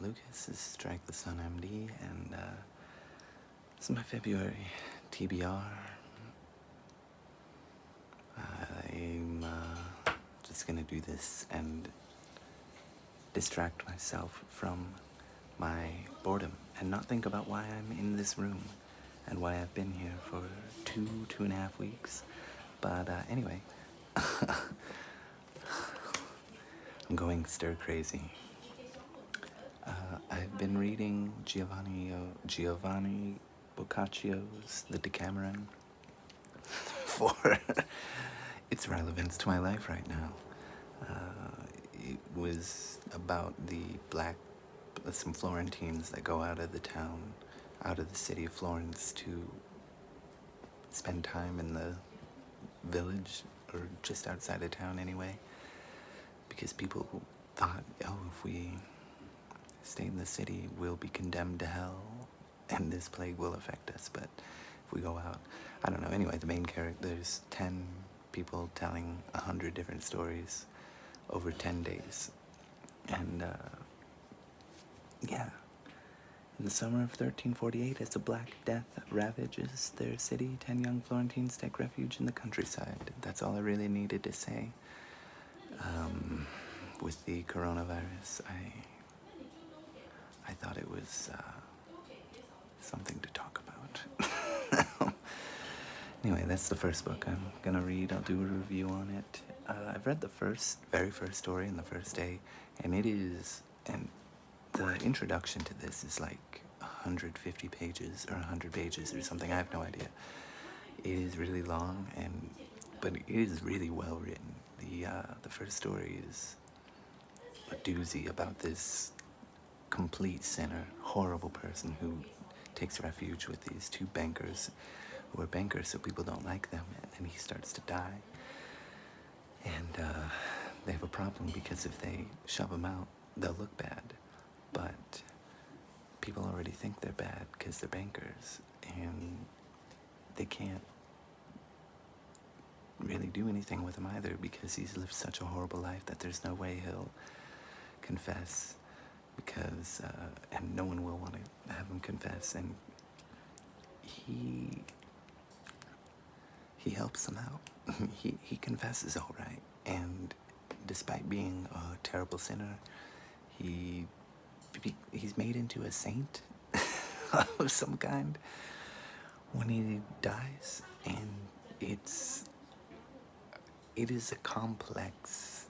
Lucas. This is Strike the Sun MD, and this is my February TBR. I'm just gonna do this and distract myself from my boredom and not think about why I'm in this room and why I've been here for 2.5 weeks. But anyway, I'm going stir crazy. I've been reading Giovanni Boccaccio's The Decameron for its relevance to my life right now. It was about some Florentines that go out of the city of Florence to spend time in the village, or just outside of town anyway, because people thought, if we stay in the city, we'll be condemned to hell, and this plague will affect us, but if we go out, I don't know. Anyway, the main character, there's 10 people telling 100 different stories over 10 days, and in the summer of 1348, as the Black Death ravages their city, 10 young Florentines take refuge in the countryside. That's all I really needed to say. With the coronavirus, I thought it was something to talk about. Anyway, that's the first book I'm gonna read. I'll do a review on it. I've read the very first story in the first day, and the introduction to this is like 150 pages or 100 pages or something. I have no idea. It is really long, but it is really well written. The first story is a doozy about this complete sinner, horrible person who takes refuge with these two bankers who are bankers, so people don't like them, and then he starts to die. And they have a problem because if they shove him out, they'll look bad. But people already think they're bad because they're bankers, and they can't really do anything with him either because he's lived such a horrible life that there's no way he'll confess, because and no one will want to have him confess, and he helps them out. he confesses all right, and despite being a terrible sinner, he's made into a saint of some kind when he dies, and it is a complex,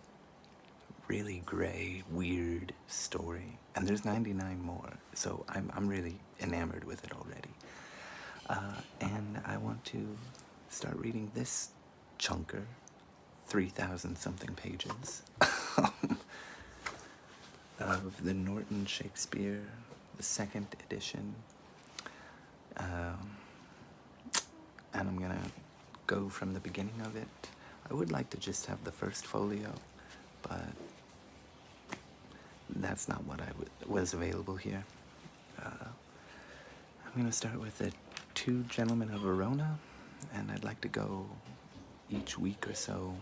really gray, weird story, and there's 99 more, so I'm really enamored with it already, and I want to start reading this chunker, 3,000 something pages of the Norton Shakespeare, the second edition, and I'm gonna go from the beginning of it. I would like to just have the first folio, but that's not what was available here. I'm gonna start with the Two Gentlemen of Verona, and I'd like to go each week or so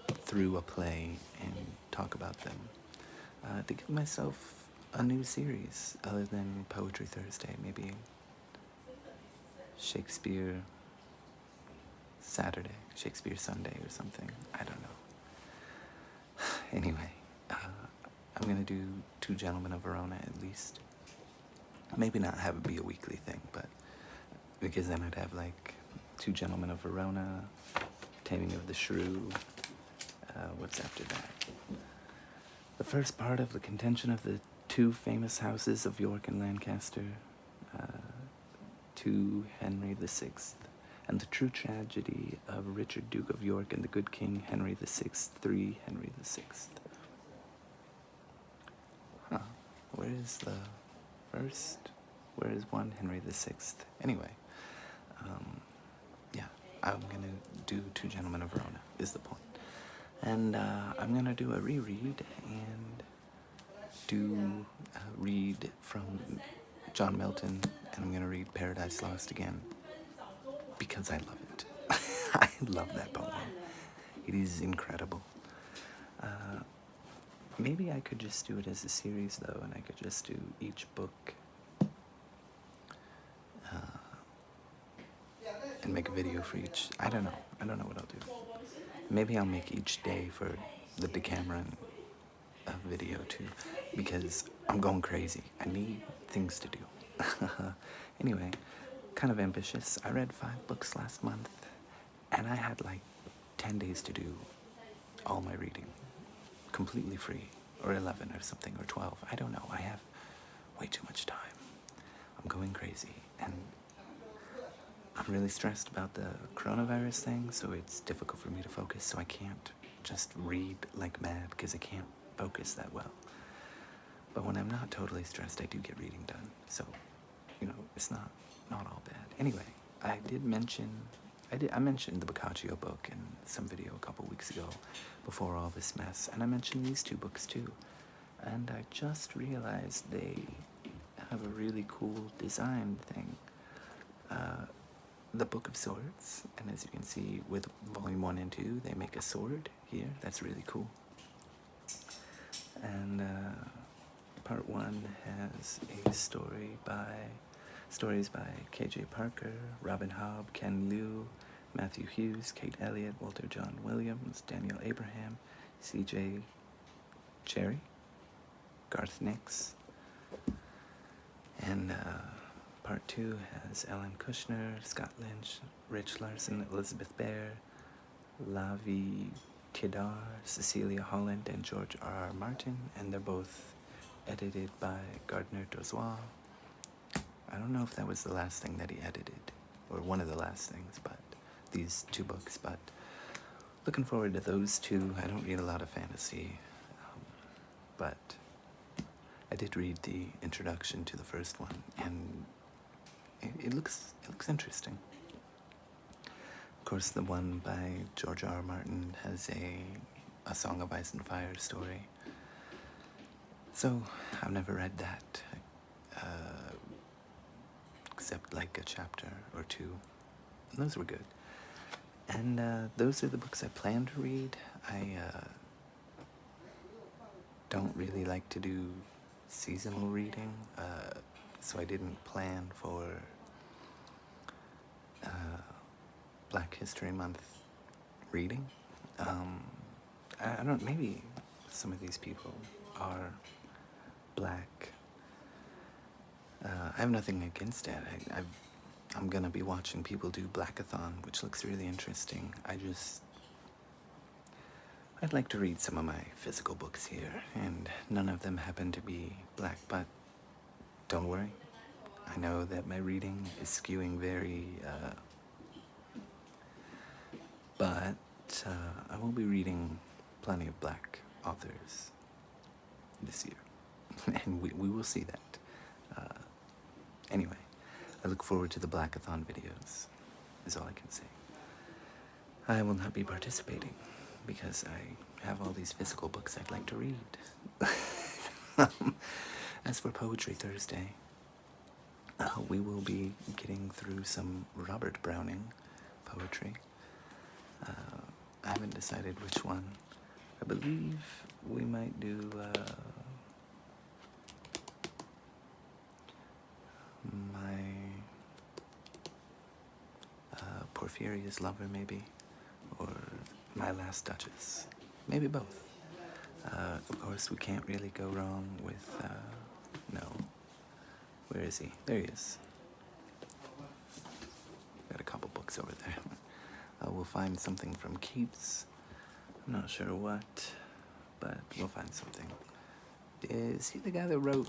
through a play and talk about them, to give myself a new series other than Poetry Thursday, maybe Shakespeare Saturday, Shakespeare Sunday or something. I don't know. Anyway, I'm gonna do Two Gentlemen of Verona at least. Maybe not have it be a weekly thing, but because then I'd have like Two Gentlemen of Verona, Taming of the Shrew. What's after that? The first part of the contention of the two famous houses of York and Lancaster, to Henry VI, and the true tragedy of Richard, Duke of York, and the good King Henry VI, 3 Henry VI. Where is the first? Where is 1 Henry VI? Anyway, I'm gonna do Two Gentlemen of Verona, is the point. And I'm gonna do a reread and read from John Milton, and I'm gonna read Paradise Lost again, because I love it. I love that poem. It is incredible. Maybe I could just do it as a series, though, and I could just do each book and make a video for each. I don't know what I'll do. Maybe I'll make each day for the Decameron video too, because I'm going crazy. I need things to do. Anyway, kind of ambitious. I read 5 books last month, and I had like 10 days to do all my reading completely free, or 11 or something, or 12. I don't know. I have way too much time. I'm going crazy, and I'm really stressed about the coronavirus thing, so it's difficult for me to focus, so I can't just read like mad, because I can't focus that well. But when I'm not totally stressed, I do get reading done, so, you know, it's not all bad. Anyway, I mentioned the Boccaccio book in some video a couple weeks ago, before all this mess, and I mentioned these 2 books too, and I just realized they have a really cool design thing. The Book of Swords, and as you can see with volume 1 and 2, they make a sword here. That's really cool. And part 1 has stories by K.J. Parker, Robin Hobb, Ken Liu, Matthew Hughes, Kate Elliott, Walter John Williams, Daniel Abraham, C.J. Cherry, Garth Nix, and part 2 has Ellen Kushner, Scott Lynch, Rich Larson, Elizabeth Bear, Lavi Tidar, Cecilia Holland, and George R.R. Martin, and they're both edited by Gardner Dozois. I don't know if that was the last thing that he edited, or one of the last things, but these 2 books, but looking forward to those 2. I don't read a lot of fantasy, but I did read the introduction to the first one, and it looks interesting. Of course, the one by George R.R. Martin has a Song of Ice and Fire story. So, I've never read that, except like a chapter or 2. And those were good. And those are the books I plan to read. I don't really like to do seasonal reading, so I didn't plan for Black History Month reading. I don't, maybe some of these people are black. I have nothing against it. I'm gonna be watching people do Blackathon, which looks really interesting. I'd like to read some of my physical books here, and none of them happen to be black, but don't worry. I know that my reading is skewing very, but I will be reading plenty of black authors this year, and we will see that. Anyway, I look forward to the Blackathon videos, is all I can say. I will not be participating, because I have all these physical books I'd like to read. As for Poetry Thursday, we will be getting through some Robert Browning poetry. I haven't decided which one. I believe we might do my Porphyria's Lover, maybe, or My Last Duchess, maybe both. Of course, we can't really go wrong with, no, where is he? There he is. Got a couple books over there. We'll find something from Keats. I'm not sure what, but we'll find something. Is he the guy that wrote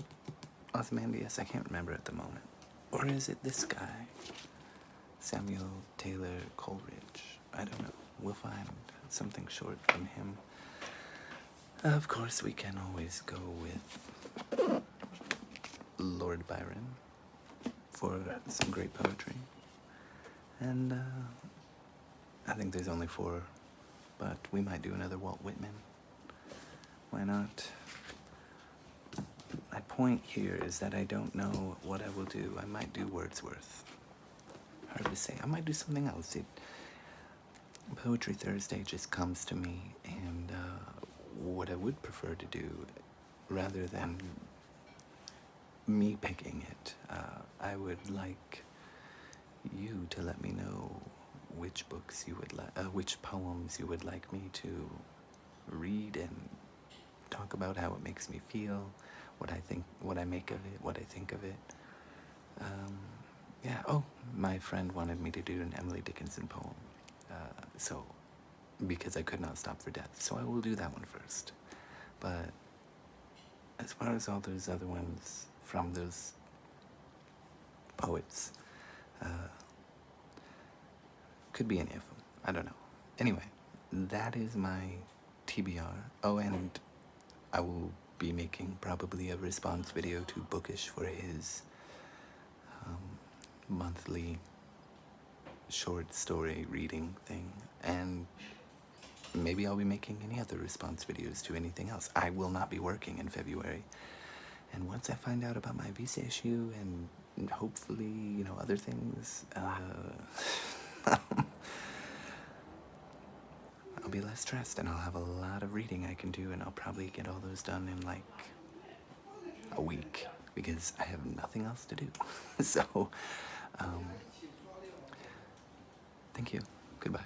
Ozymandias? I can't remember at the moment. Or is it this guy? Samuel Taylor Coleridge. I don't know. We'll find something short from him. Of course, we can always go with Lord Byron for some great poetry. And I think there's only 4, but we might do another Walt Whitman. Why not? My point here is that I don't know what I will do. I might do Wordsworth. Hard to say. I might do something else. Poetry Thursday just comes to me, and what I would prefer to do, rather than me picking it, I would like you to let me know which books you would like, which poems you would like me to read and talk about how it makes me feel, what I think, what I make of it, what I think of it. Yeah, oh, my friend wanted me to do an Emily Dickinson poem, so, because I could not stop for death, so I will do that one first. But as far as all those other ones from those poets, could be any of them, I don't know. Anyway, that is my TBR. Oh, and I will be making probably a response video to Bookish for his monthly short story reading thing, and maybe I'll be making any other response videos to anything else. I will not be working in February, and once I find out about my visa issue and hopefully, you know, other things, I'll be less stressed and I'll have a lot of reading I can do, and I'll probably get all those done in like a week because I have nothing else to do. So, thank you. Goodbye.